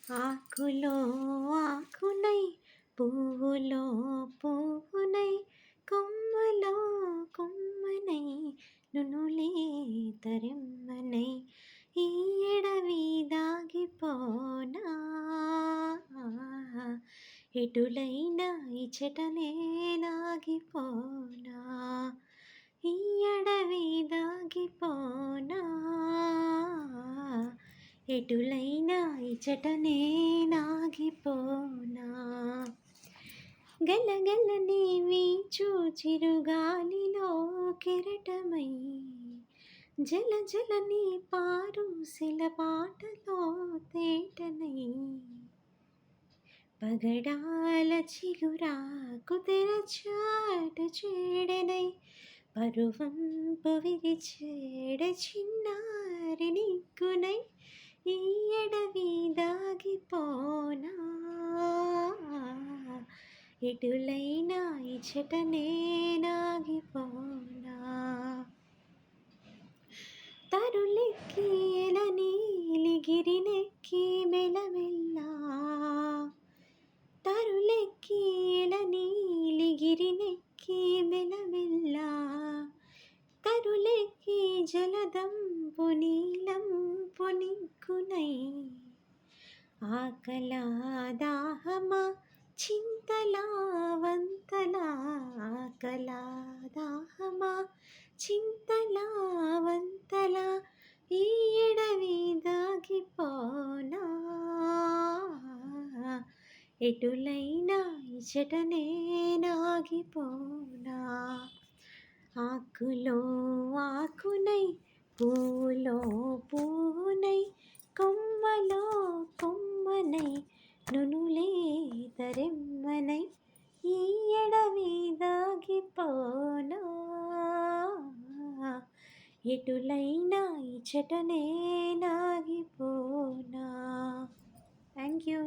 ఆకులో ఆకునై పువ్వులో పువ్వునై కొమ్మలో కొమ్మనై నునులే తరెమ్మనై ఈ ఎడవి దాగిపోనా ఎటులైనా ఇచటనే నాగిపోనా ఈ అడవి దాగిపోనా ఎటులైనా ఇచటనే నాగిపోనా గలగలని వీచు చిరుగాలిలో కెరటమై జల జలని పారు శిలపాటలో తేటనై పగడాల చిగురాకు తెరచాటు చేడనై పరువంపు విరిచేడ చిన్నారి నిగ్గునై ఈ ఎడవి దాగిపోనా ఎటులైనా ఇచటనే నాగిపోనా తరులెక్కి ఎలనీలిగిరినెక్కి మెలమెల్లా తరులెక్కి ఎలనీలిగిరినెక్కి మెలమెల్లా తరులెక్కి జలదంపు నీలంపు నిగ్గునై ఆకలా దాహమా చింతలా వంతలా ఆకలా దాహమా చింతలా వంతలా ఈ ఎడవి దాగిపోనా ఎటులైనా ఇచటనే నాగిపోనా ఆకులో ఆకునై పూలో పూనై కొమ్మలో కొమ్మనై నునులే తరెమ్మనై ఈ ఎడవి దాగిపోనా ఎటులైనా ఇచటనే నాగిపోనా. Thank you.